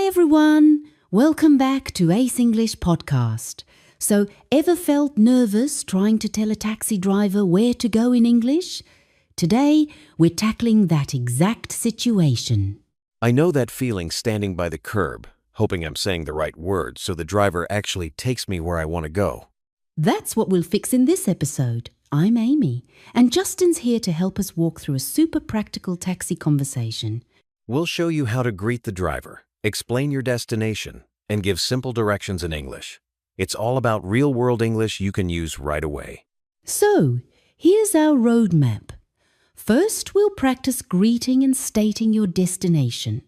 everyone! Welcome back to Ace English Podcast. So, ever felt nervous trying to tell a taxi driver where to go in English? Today, we're tackling that exact situation. I know that feeling standing by the curb, hoping I'm saying the right words so the driver actually takes me where I want to go. That's what we'll fix in this episode. I'm Amy, and Justin's here to help us walk through a super practical taxi conversation. We'll show you how to greet the driver, explain your destination, and give simple directions in English. It's all about real-world English you can use right away. So, here's our roadmap. First, we'll practice greeting and stating your destination.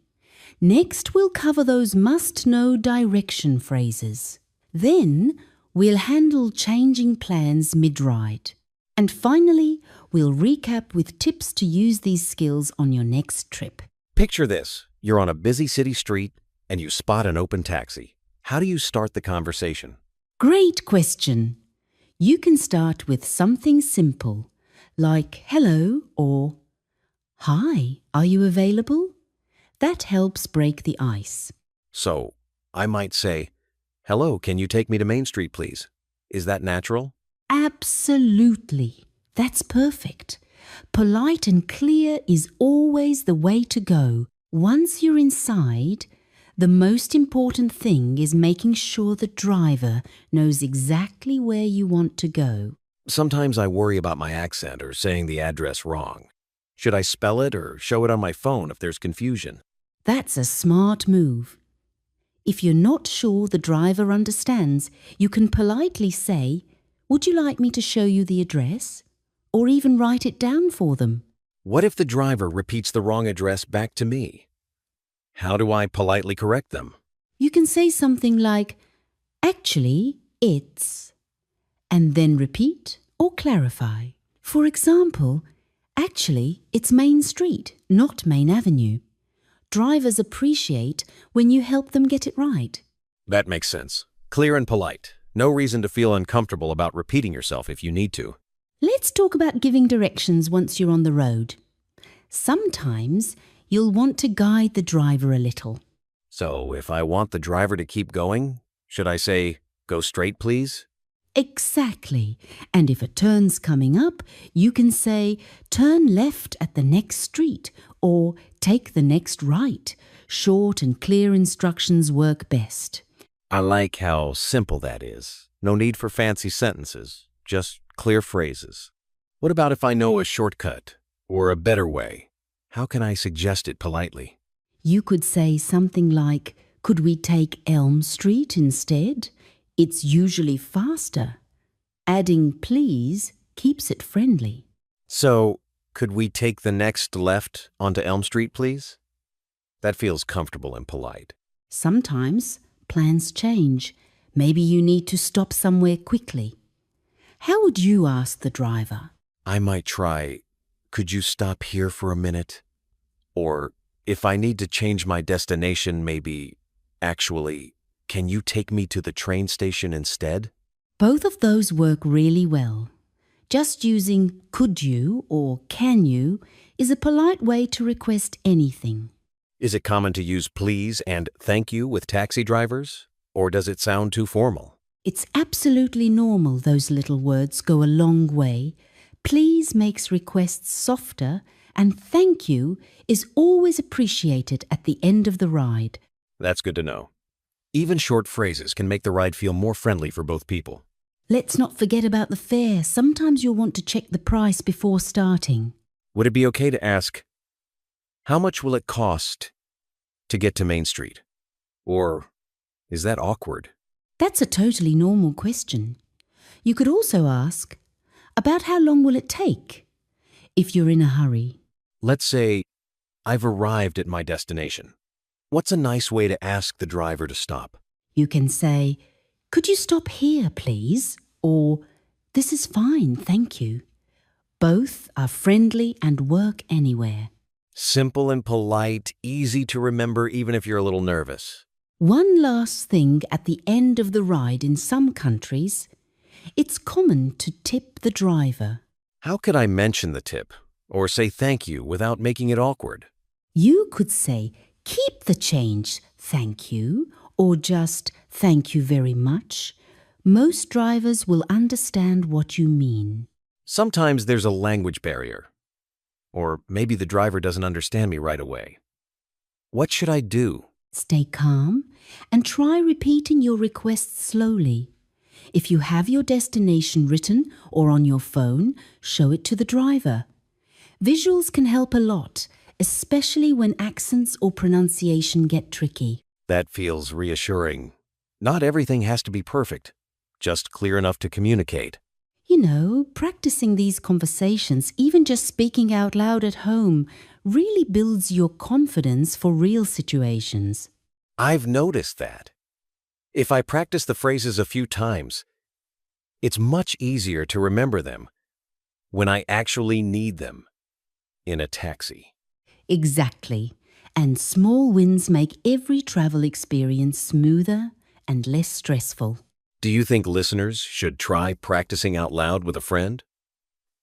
Next, we'll cover those must-know direction phrases. Then, we'll handle changing plans mid-ride. And finally, we'll recap with tips to use these skills on your next trip. Picture this. You're on a busy city street and you spot an open taxi. How do you start the conversation? Great question. You can start with something simple, like hello or hi, are you available? That helps break the ice. So, I might say, hello, can you take me to Main Street, please? Is that natural? Absolutely. That's perfect. Polite and clear is always the way to go. Once you're inside, the most important thing is making sure the driver knows exactly where you want to go. Sometimes I worry about my accent or saying the address wrong. Should I spell it or show it on my phone if there's confusion? That's a smart move. If you're not sure the driver understands, you can politely say, "Would you like me to show you the address?" Or even write it down for them. What if the driver repeats the wrong address back to me? How do I politely correct them? You can say something like, "Actually, it's," and then repeat or clarify. For example, "Actually, it's Main Street, not Main Avenue." Drivers appreciate when you help them get it right. That makes sense. Clear and polite. No reason to feel uncomfortable about repeating yourself if you need to. Let's talk about giving directions once you're on the road. Sometimes you'll want to guide the driver a little. So, if I want the driver to keep going, should I say, go straight, please? Exactly. And if a turn's coming up, you can say, "Turn left at the next street," or "Take the next right." Short and clear instructions work best. I like how simple that is. No need for fancy sentences, just clear phrases. What about if I know a shortcut or a better way? How can I suggest it politely? You could say something like, "Could we take Elm Street instead? It's usually faster." Adding "please" keeps it friendly. So, could we take the next left onto Elm Street, please? That feels comfortable and polite. Sometimes plans change. Maybe you need to stop somewhere quickly. How would you ask the driver? I might try, "Could you stop here for a minute?" Or, if I need to change my destination, maybe, "Actually, can you take me to the train station instead?" Both of those work really well. Just using "could you" or "can you" is a polite way to request anything. Is it common to use please and thank you with taxi drivers? Or does it sound too formal? It's absolutely normal those little words go a long way. Please makes requests softer, and thank you is always appreciated at the end of the ride. That's good to know. Even short phrases can make the ride feel more friendly for both people. Let's not forget about the fare. Sometimes you'll want to check the price before starting. Would it be okay to ask, "How much will it cost to get to Main Street?" Or, is that awkward? That's a totally normal question. You could also ask, "About how long will it take?" if you're in a hurry. Let's say, "I've arrived at my destination." What's a nice way to ask the driver to stop? You can say, "Could you stop here, please?" Or, "This is fine, thank you." Both are friendly and work anywhere. Simple and polite, easy to remember even if you're a little nervous. One last thing at the end of the ride in some countries, it's common to tip the driver. How could I mention the tip or say thank you without making it awkward? You could say, "Keep the change, thank you, or just thank you very much, most drivers will understand what you mean. Sometimes there's a language barrier. Or maybe the driver doesn't understand me right away. What should I do? Stay calm and try repeating your request slowly. If you have your destination written or on your phone, show it to the driver. Visuals can help a lot, especially when accents or pronunciation get tricky. That feels reassuring. Not everything has to be perfect, just clear enough to communicate. You know, practicing these conversations, even just speaking out loud at home, really builds your confidence for real situations. I've noticed that. If I practice the phrases a few times, it's much easier to remember them when I actually need them in a taxi. Exactly. And small wins make every travel experience smoother and less stressful. Do you think listeners should try practicing out loud with a friend?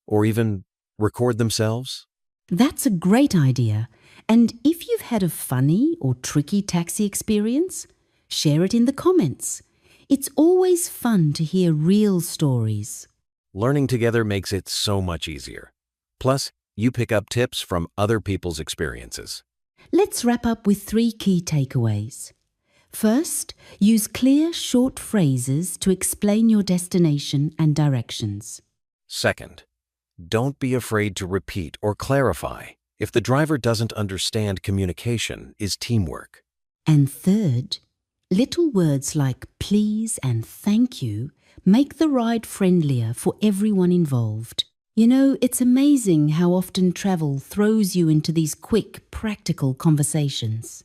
Or even record themselves? That's a great idea. And if you've had a funny or tricky taxi experience, share it in the comments. It's always fun to hear real stories. Learning together makes it so much easier. Plus, you pick up tips from other people's experiences. Let's wrap up with 3 key takeaways. First, use clear, short phrases to explain your destination and directions. Second, don't be afraid to repeat or clarify. If the driver doesn't understand, communication is teamwork. And third, little words like please and thank you make the ride friendlier for everyone involved. You know, it's amazing how often travel throws you into these quick, practical conversations.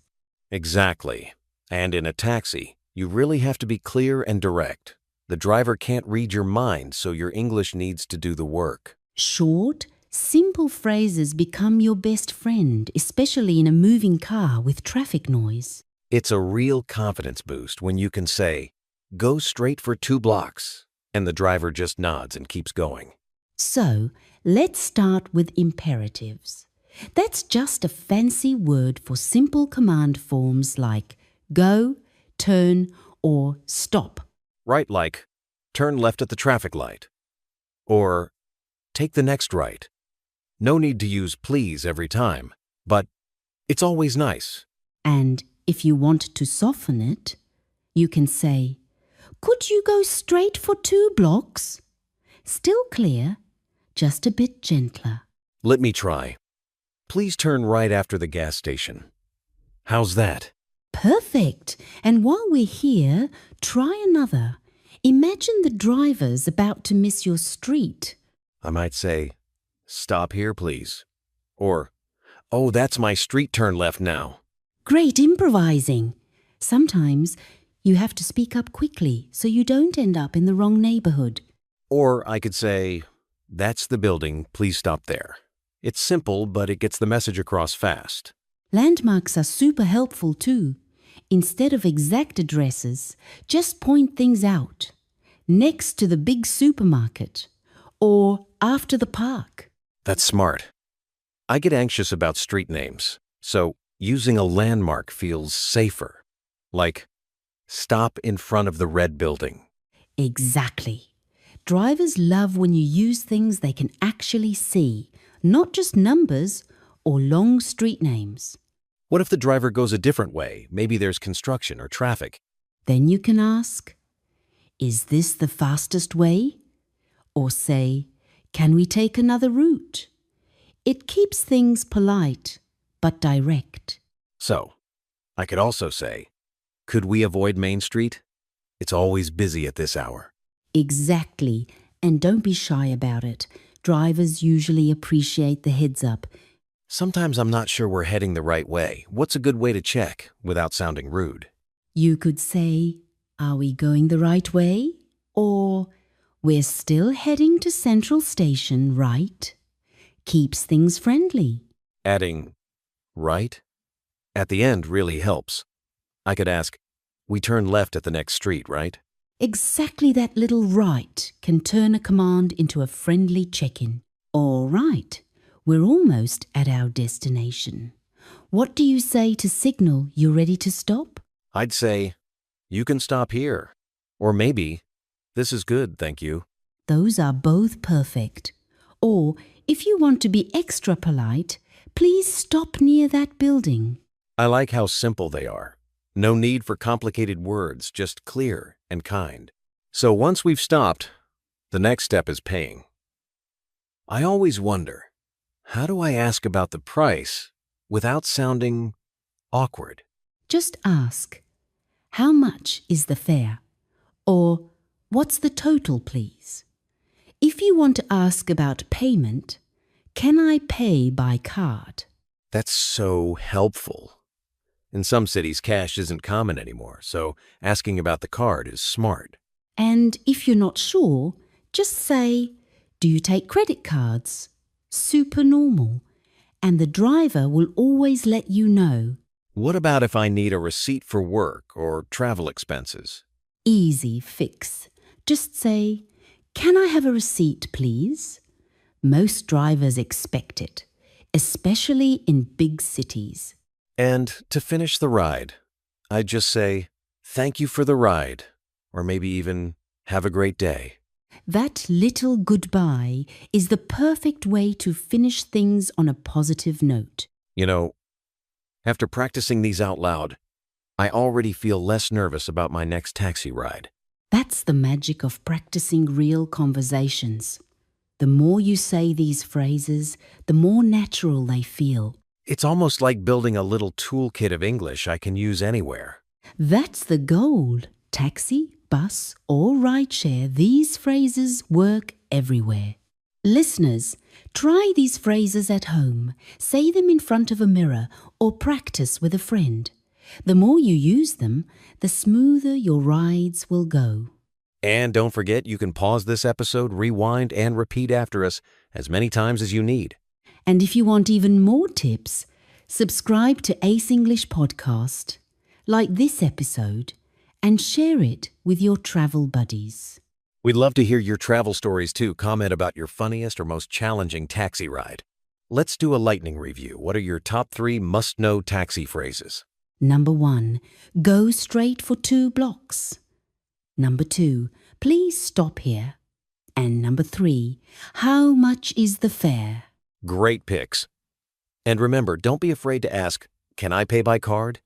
Exactly. And in a taxi, you really have to be clear and direct. The driver can't read your mind, so your English needs to do the work. Short, simple phrases become your best friend, especially in a moving car with traffic noise. It's a real confidence boost when you can say, "Go straight for 2 blocks," and the driver just nods and keeps going. So, let's start with imperatives. That's just a fancy word for simple command forms like go, turn, or stop. Right, like, turn left at the traffic light. Or, take the next right. No need to use please every time, but it's always nice. And if you want to soften it, you can say, could you go straight for 2 blocks? Still clear, just a bit gentler. Let me try. Please turn right after the gas station. How's that? Perfect. And while we're here, try another. Imagine the driver's about to miss your street. I might say, stop here, please. Or, oh, that's my street, turn left now. Great improvising. Sometimes you have to speak up quickly so you don't end up in the wrong neighborhood. Or I could say, that's the building, please stop there. It's simple, but it gets the message across fast. Landmarks are super helpful too. Instead of exact addresses, just point things out. Next to the big supermarket, or after the park. That's smart. I get anxious about street names, so using a landmark feels safer. Like, stop in front of the red building. Exactly. Drivers love when you use things they can actually see, not just numbers or long street names. What if the driver goes a different way? Maybe there's construction or traffic. Then you can ask, is this the fastest way? Or say, can we take another route? It keeps things polite, but direct. So, I could also say, could we avoid Main Street? It's always busy at this hour. Exactly, and don't be shy about it. Drivers usually appreciate the heads up. Sometimes I'm not sure we're heading the right way. What's a good way to check without sounding rude? You could say, are we going the right way? Or, we're still heading to Central Station, right? Keeps things friendly. Adding right at the end really helps. I could ask, we turn left at the next street, right? Exactly that little right can turn a command into a friendly check-in. All right, we're almost at our destination. What do you say to signal you're ready to stop? I'd say, "You can stop here." Or maybe, "This is good, thank you." Those are both perfect. Or, if you want to be extra polite, please stop near that building. I like how simple they are. No need for complicated words, just clear and kind. So once we've stopped, the next step is paying. I always wonder, how do I ask about the price without sounding awkward? Just ask, how much is the fare? Or, what's the total, please? If you want to ask about payment, can I pay by card? That's so helpful. In some cities, cash isn't common anymore, so asking about the card is smart. And if you're not sure, just say, do you take credit cards? Super normal. And the driver will always let you know. What about if I need a receipt for work or travel expenses? Easy fix. Just say, can I have a receipt, please? Most drivers expect it, especially in big cities. And to finish the ride, I'd just say, "Thank you for the ride," or maybe even, "Have a great day." That little goodbye is the perfect way to finish things on a positive note. You know, after practicing these out loud, I already feel less nervous about my next taxi ride. That's the magic of practicing real conversations. The more you say these phrases, the more natural they feel. It's almost like building a little toolkit of English I can use anywhere. That's the goal. Taxi, bus, or rideshare, these phrases work everywhere. Listeners, try these phrases at home. Say them in front of a mirror or practice with a friend. The more you use them, the smoother your rides will go. And don't forget, you can pause this episode, rewind, and repeat after us as many times as you need. And if you want even more tips, subscribe to Ace English Podcast, like this episode, and share it with your travel buddies. We'd love to hear your travel stories too. Comment about your funniest or most challenging taxi ride. Let's do a lightning review. What are your top 3 must-know taxi phrases? Number 1, go straight for 2 blocks. Number 2, please stop here. And number 3, how much is the fare? Great picks. And remember, don't be afraid to ask, "Can I pay by card?"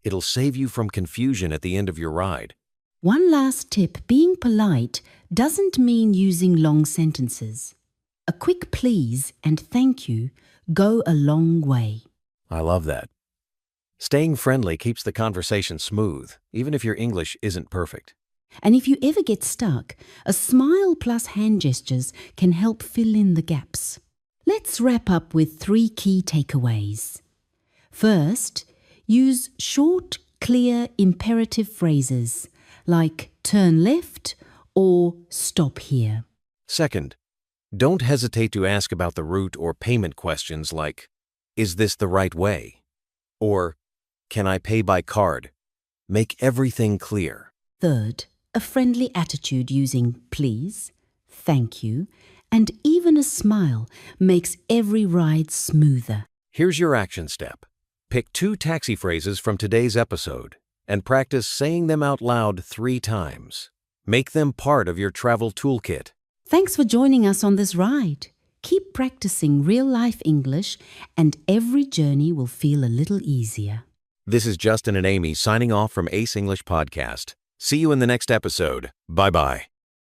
It'll save you from confusion at the end of your ride. One last tip, being polite doesn't mean using long sentences. A quick please and thank you go a long way. I love that. Staying friendly keeps the conversation smooth, even if your English isn't perfect. And if you ever get stuck, a smile plus hand gestures can help fill in the gaps. Let's wrap up with 3 key takeaways. First, use short, clear, imperative phrases like turn left or stop here. Second, don't hesitate to ask about the route or payment questions like, "Is this the right way?" Or, "Can I pay by card?" Make everything clear. Third, a friendly attitude using please, thank you, and even a smile makes every ride smoother. Here's your action step. Pick 2 taxi phrases from today's episode and practice saying them out loud 3 times. Make them part of your travel toolkit. Thanks for joining us on this ride. Keep practicing real-life English and every journey will feel a little easier. This is Justin and Amy signing off from Ace English Podcast. See you in the next episode. Bye-bye.